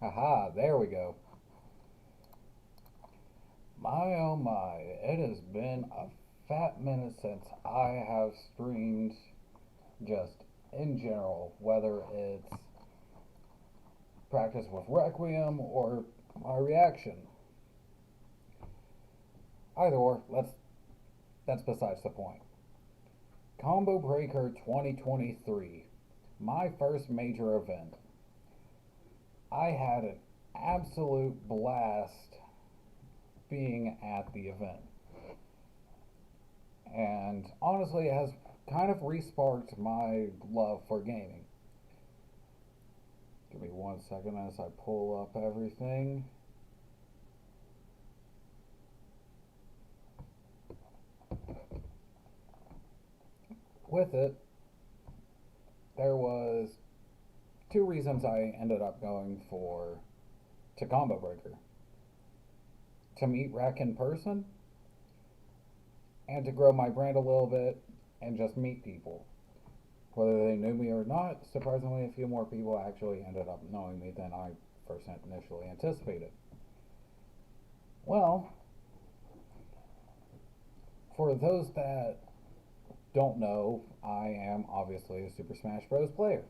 Haha, there we go. My oh my, it has been a fat minute since I have streamed just in general, whether it's practice with Requiem or my reaction. Either or, that's besides the point. Combo Breaker 2023, my first major event. I had an absolute blast being at the event. And honestly, it has kind of resparked my love for gaming. Give me 1 second as I pull up everything. With it, there was two reasons I ended up going for to Combo Breaker: to meet Rec in person and to grow my brand a little bit and just meet people. Whether they knew me or not, surprisingly, a few more people actually ended up knowing me than I first initially anticipated. Well, for those that don't know, I am obviously a Super Smash Bros. Player.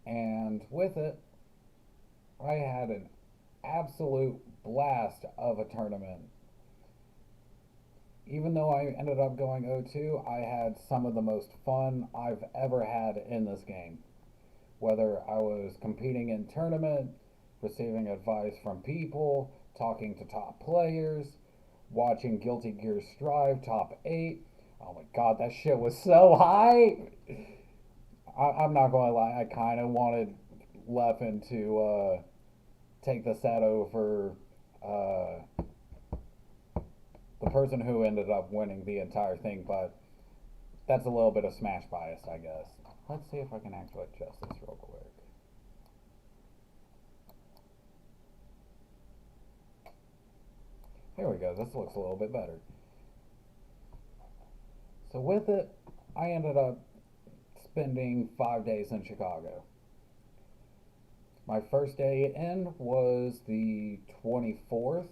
And with it, I had an absolute blast of a tournament. Even though I ended up going 0-2, I had some of the most fun I've ever had in this game. Whether I was competing in tournament, receiving advice from people, talking to top players, watching Guilty Gear Strive top 8. Oh my god, that shit was so high! I'm not gonna lie, I kind of wanted Leffen to take the set over the person who ended up winning the entire thing, but that's a little bit of Smash bias, I guess. Let's see if I can actually adjust this real quick. Here we go, this looks a little bit better. So with it, I ended up spending 5 days in Chicago. My first day in was the 24th,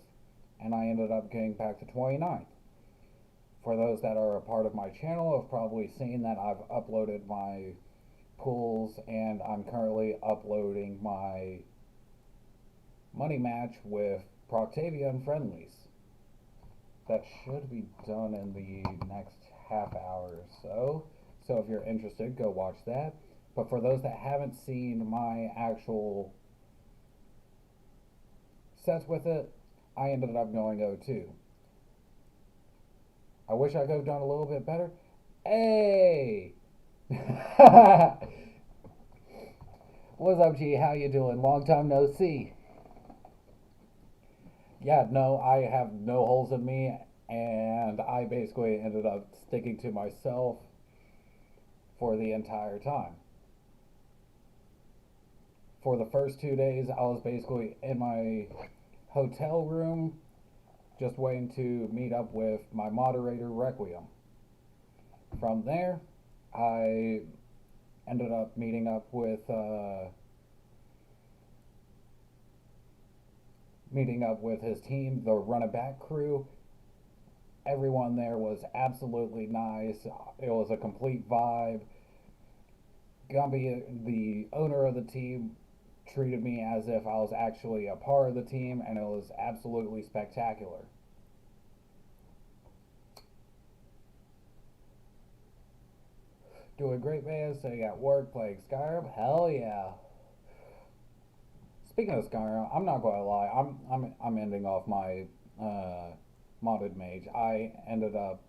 and I ended up getting back the 29th. For those that are a part of my channel have probably seen that I've uploaded my pools, and I'm currently uploading my money match with Proctavia and Friendlies. That should be done in the next half hour or so. So if you're interested, go watch that. But for those that haven't seen my actual sets with it, I ended up going 0-2. I wish I could have done a little bit better. Hey! What's up, G? How you doing? Long time no see. Yeah, no, I have no holes in me, and I basically ended up sticking to myself for the entire time. For the first 2 days, I was basically in my hotel room just waiting to meet up with my moderator, Requiem. From there, I ended up meeting up with his team, the Run It Back crew. Everyone there was absolutely nice. It was a complete vibe. Gumby, the owner of the team, treated me as if I was actually a part of the team, and it was absolutely spectacular. Doing great, man. Sitting at work playing Skyrim. Hell yeah. Speaking of Skyrim, I'm not gonna lie. I'm ending off my modded mage. I ended up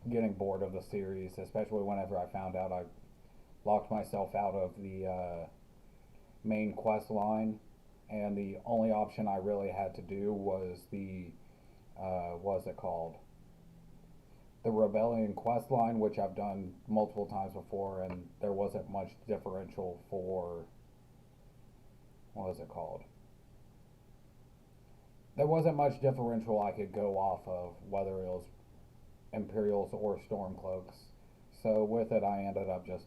getting bored of the series, especially whenever I found out I locked myself out of the main quest line, and the only option I really had to do was the what's it called? The Rebellion quest line, which I've done multiple times before, and there wasn't much differential for what was it called? There wasn't much differential I could go off of, whether it was Imperials or Stormcloaks. So with it, I ended up just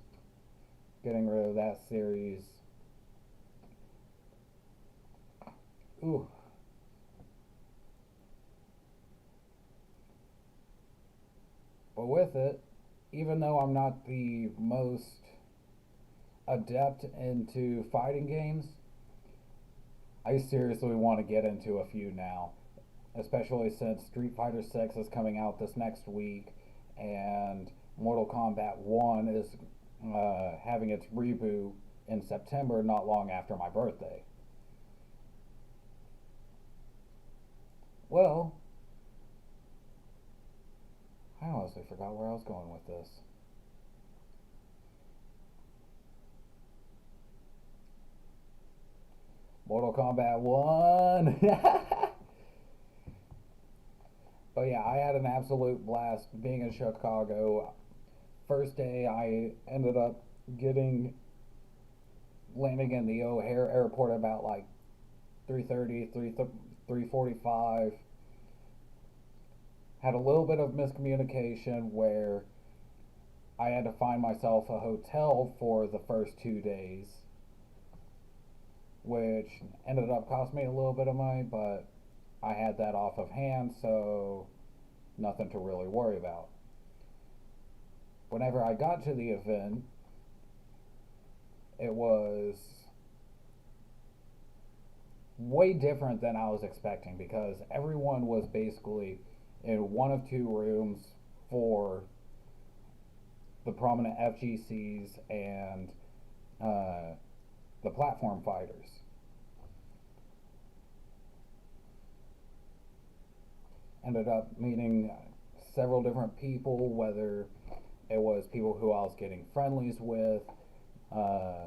getting rid of that series Ooh. But with it, even though I'm not the most adept into fighting games, I seriously want to get into a few now, especially since Street Fighter 6 is coming out this next week and Mortal Kombat 1 is having its reboot in September, not long after my birthday. Well, I honestly forgot where I was going with this. Mortal Kombat 1! But yeah, I had an absolute blast being in Chicago. First day, I ended up getting landing in the O'Hare airport about like 3:30, 3:45. Had a little bit of miscommunication where I had to find myself a hotel for the first 2 days, which ended up costing me a little bit of money, but I had that off of hand, so nothing to really worry about. Whenever I got to the event, it was way different than I was expecting because everyone was basically in one of two rooms for the prominent FGCs and uh, the platform fighters. Ended up meeting several different people, whether it was people who I was getting friendlies with. Uh,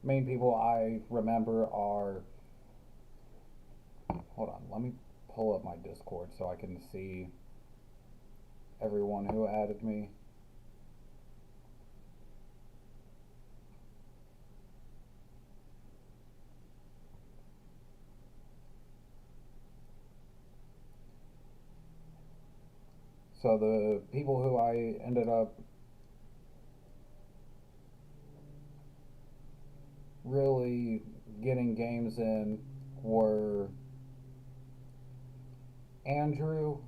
Main people I remember are. Hold on, let me pull up my Discord so I can see everyone who added me. So the people who I ended up really getting games in were Andrew,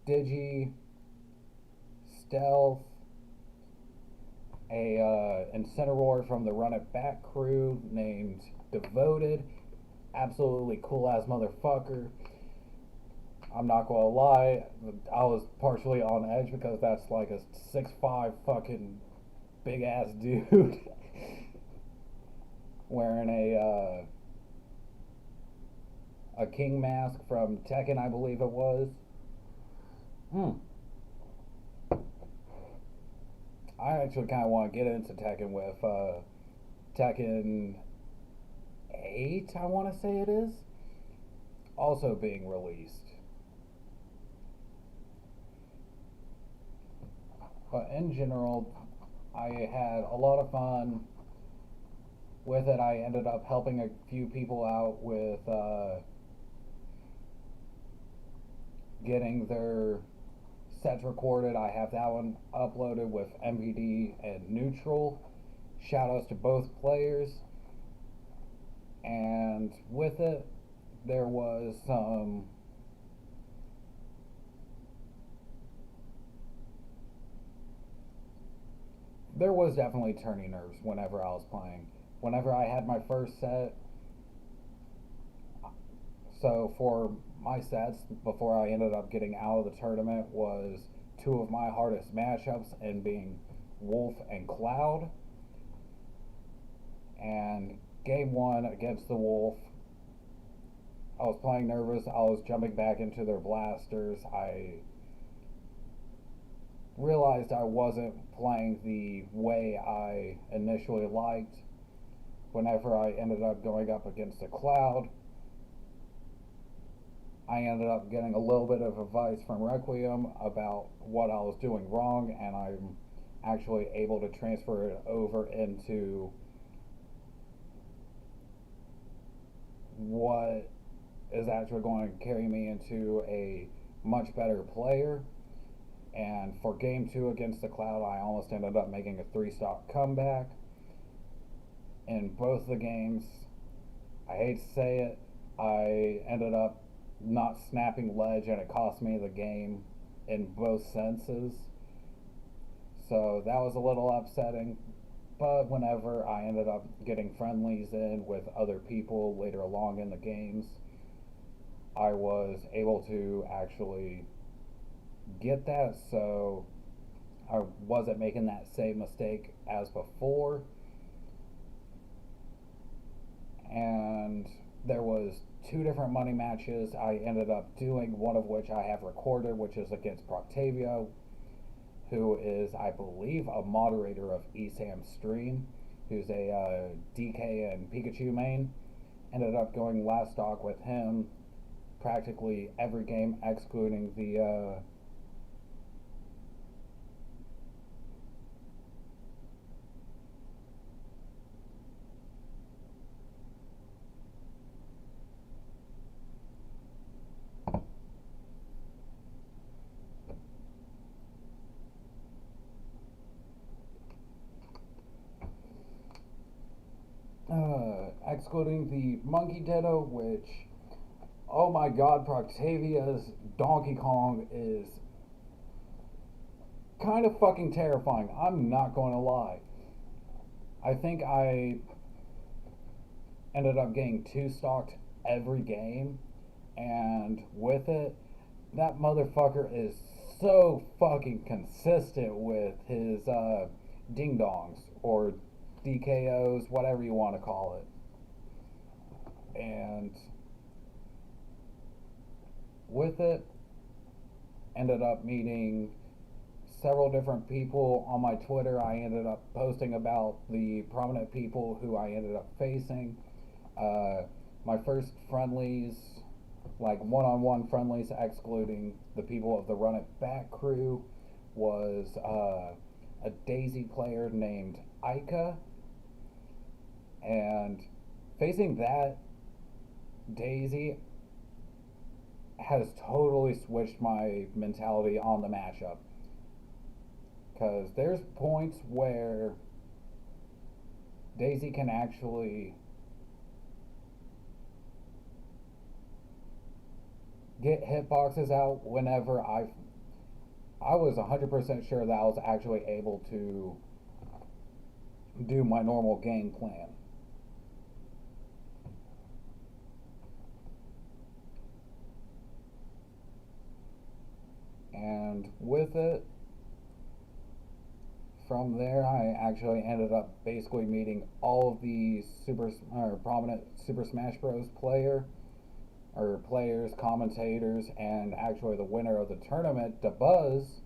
Digi, Stealth, a Incineroar from the Run It Back crew named Devoted. Absolutely cool ass motherfucker. I'm not gonna lie, I was partially on edge because that's like a 6'5" fucking big ass dude wearing a king mask from Tekken, I believe it was. Hmm. I actually kind of want to get into Tekken with Tekken 8, I want to say it is, also being released. But in general, I had a lot of fun with it. I ended up helping a few people out with getting their sets recorded. I have that one uploaded with MPD and Neutral. Shoutouts to both players. And with it, there was some there was definitely turning nerves whenever I was playing. Whenever I had my first set, so for my sets before I ended up getting out of the tournament was two of my hardest matchups and being Wolf and Cloud. And game one against the Wolf, I was playing nervous. I was jumping back into their blasters. I realized I wasn't playing the way I initially liked. Whenever I ended up going up against a Cloud, I ended up getting a little bit of advice from Requiem about what I was doing wrong, and I'm actually able to transfer it over into what is actually going to carry me into a much better player. And for game two against the Cloud, I almost ended up making a 3-stop comeback. In both the games, I hate to say it, I ended up not snapping ledge and it cost me the game in both senses. So that was a little upsetting. But whenever I ended up getting friendlies in with other people later along in the games, I was able to actually get that. So I wasn't making that same mistake as before. And there was two different money matches I ended up doing, one of which I have recorded, which is against Proctavia, who is, I believe, a moderator of ESAM's stream, who's a DK and Pikachu main. Ended up going last stock with him practically every game, excluding the excluding the Monkey Ditto, which, oh my god, Proctavia's Donkey Kong is kind of fucking terrifying. I'm not going to lie. I think I ended up getting two stocked every game, and with it, that motherfucker is so fucking consistent with his ding dongs or DKOs, whatever you want to call it. And with it, ended up meeting several different people on my Twitter. I ended up posting about the prominent people who I ended up facing. My first friendlies, like one-on-one friendlies, excluding the people of the Run It Back crew, was a Daisy player named Aika. And facing that Daisy has totally switched my mentality on the matchup. Because there's points where Daisy can actually get hitboxes out whenever I was 100% sure that I was actually able to do my normal game plan. And with it, from there, I actually ended up basically meeting all of the prominent Super Smash Bros. Players, commentators, and actually the winner of the tournament, Dabuz.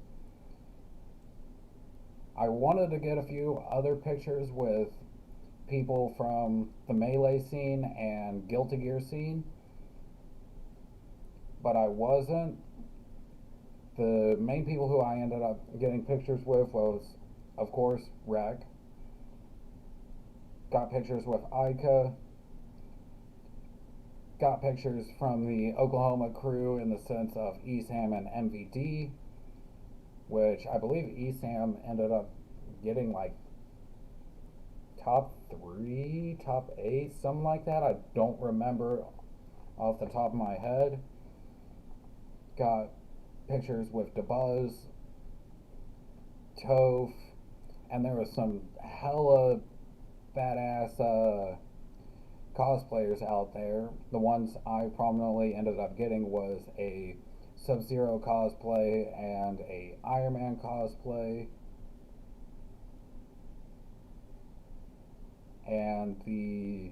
I wanted to get a few other pictures with people from the Melee scene and Guilty Gear scene, but I wasn't. The main people who I ended up getting pictures with was, of course, Rek. Got pictures with Aika. Got pictures from the Oklahoma crew in the sense of ESAM and MVD, which I believe ESAM ended up getting like top 3, top 8, something like that. I don't remember off the top of my head. Got pictures with Dabuz, Toph, and there was some hella badass cosplayers out there. The ones I prominently ended up getting was a Sub-Zero cosplay and a Iron Man cosplay. And the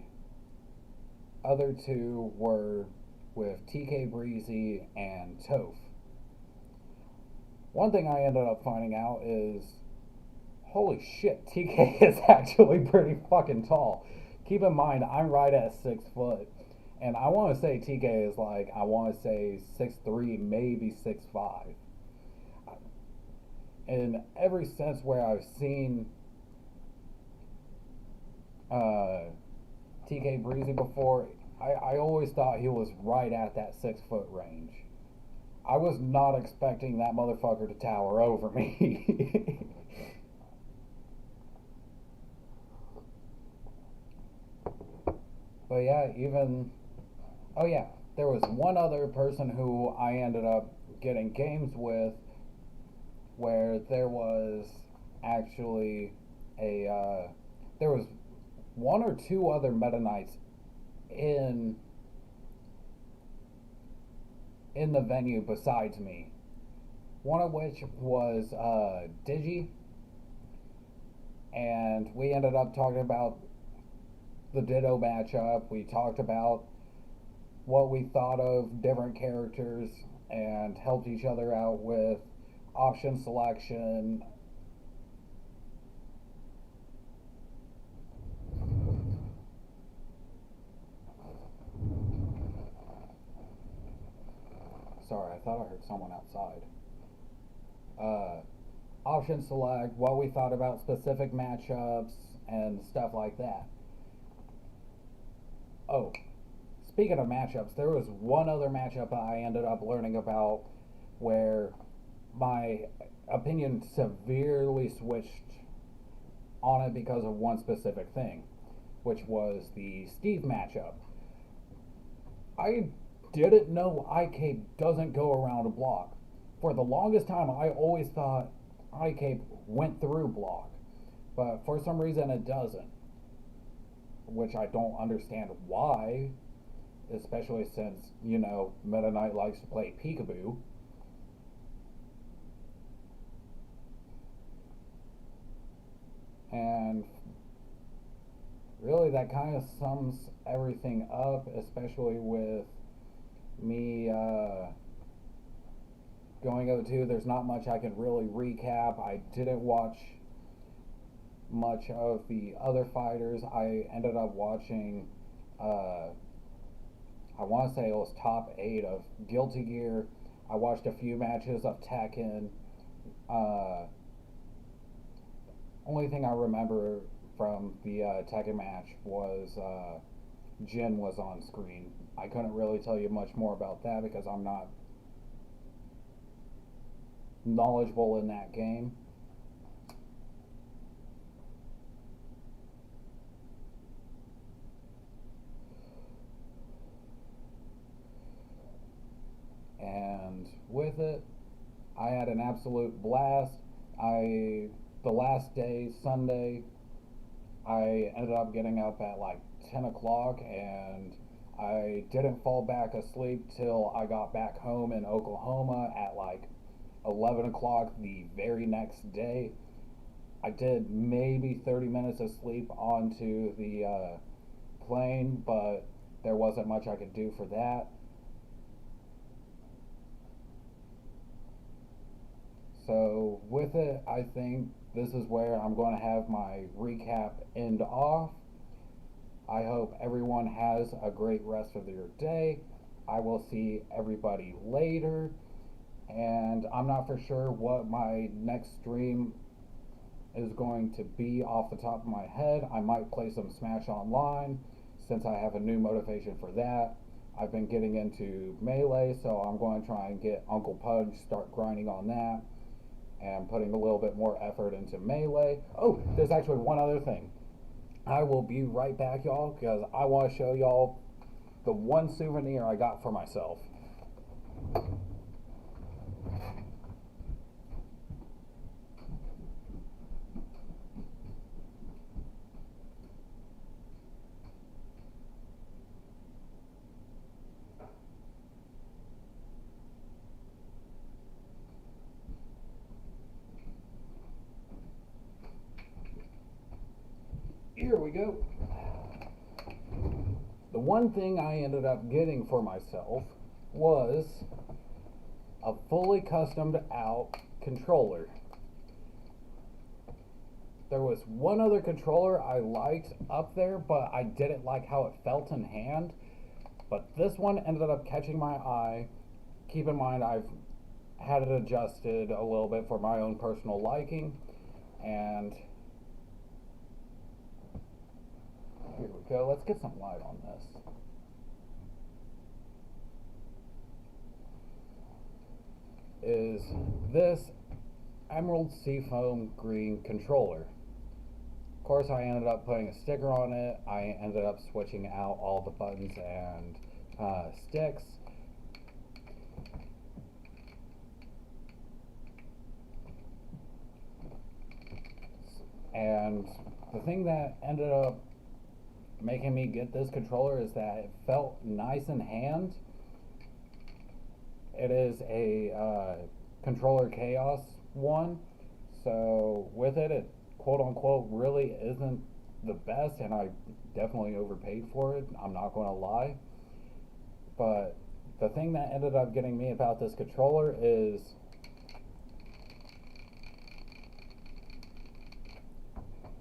other two were with TK Breezy and Toph. One thing I ended up finding out is, holy shit, TK is actually pretty fucking tall. Keep in mind, I'm right at 6 foot. And I want to say TK is like, I want to say 6'3", maybe 6'5". In every sense where I've seen TK Breezy before, I always thought he was right at that 6 foot range. I was not expecting that motherfucker to tower over me. But yeah, even oh yeah, there was one other person who I ended up getting games with where there was actually a there was one or two other Meta Knights in in the venue besides me. One of which was Digi, and we ended up talking about the Ditto matchup. We talked about what we thought of different characters and helped each other out with option selection. Sorry, I thought I heard someone outside. Uh, Option select, what we thought about specific matchups, and stuff like that. Oh, speaking of matchups, there was one other matchup I ended up learning about where my opinion severely switched on it because of one specific thing, which was the Steve matchup. I didn't know IK doesn't go around a block. For the longest time, I always thought IK went through block, but for some reason it doesn't, which I don't understand why, especially since, Meta Knight likes to play peekaboo. And really, that kind of sums everything up, especially with me going 0-2. There's not much I can really recap. I didn't watch much of the other fighters. I ended up watching, I want to say it was top 8 of Guilty Gear. I watched a few matches of Tekken. Uh, Only thing I remember from the Tekken match was Jin was on screen. I couldn't really tell you much more about that because I'm not knowledgeable in that game. And with it, I had an absolute blast. The last day, Sunday, I ended up getting up at like 10 o'clock, and I didn't fall back asleep till I got back home in Oklahoma at like 11 o'clock the very next day. I did maybe 30 minutes of sleep onto the plane, but there wasn't much I could do for that. So, with it, I think this is where I'm going to have my recap end off. I hope everyone has a great rest of their day. I will see everybody later. And I'm not for sure what my next stream is going to be off the top of my head. I might play some Smash Online since I have a new motivation for that. I've been getting into Melee, so I'm going to try and get Uncle Pudge, start grinding on that, and putting a little bit more effort into Melee. Oh, there's actually one other thing. I will be right back, y'all, because I want to show y'all the one souvenir I got for myself. Here we go. The one thing I ended up getting for myself was a fully customed out controller. There was one other controller I liked up there, but I didn't like how it felt in hand. But this one ended up catching my eye. Keep in mind, I've had it adjusted a little bit for my own personal liking, and here we go. Let's get some light on this. Is this Emerald Seafoam green controller. Of course, I ended up putting a sticker on it. I ended up switching out all the buttons and sticks. And the thing that ended up making me get this controller is that it felt nice in hand. It is a controller Chaos one, so with it, it quote unquote really isn't the best, and I definitely overpaid for it. I'm not going to lie, but the thing that ended up getting me about this controller is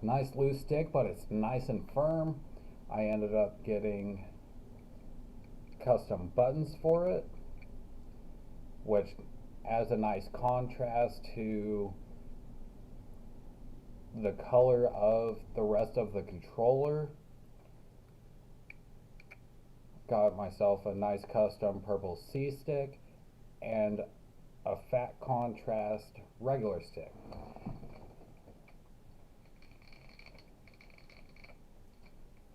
nice loose stick, but it's nice and firm. I ended up getting custom buttons for it, which adds a nice contrast to the color of the rest of the controller. Got myself a nice custom purple C stick and a fat contrast regular stick.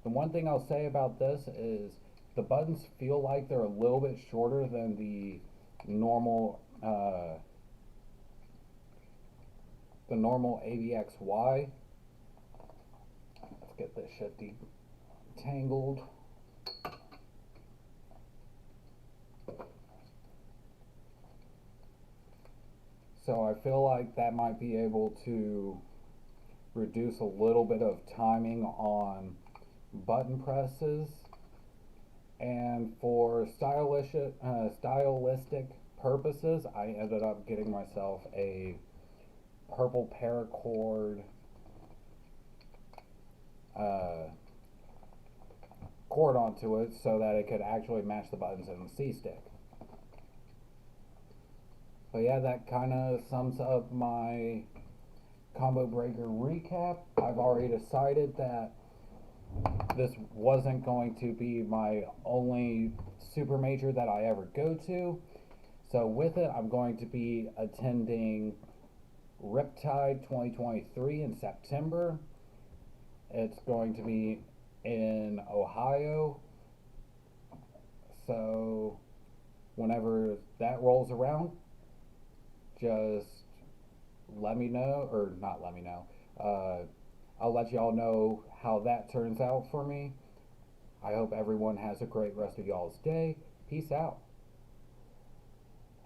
The one thing I'll say about this is the buttons feel like they're a little bit shorter than the normal AVXY. Let's get this shit detangled. So I feel like that might be able to reduce a little bit of timing on button presses. And for stylistic purposes, I ended up getting myself a purple paracord cord onto it so that it could actually match the buttons in the C stick. But yeah, that kind of sums up my Combo Breaker recap. I've already decided that this wasn't going to be my only super major that I ever go to. So with it, I'm going to be attending Riptide 2023 in September. It's going to be in Ohio. So whenever that rolls around, just let me know, or not let me know. I'll let y'all know how that turns out for me. I hope everyone has a great rest of y'all's day. Peace out.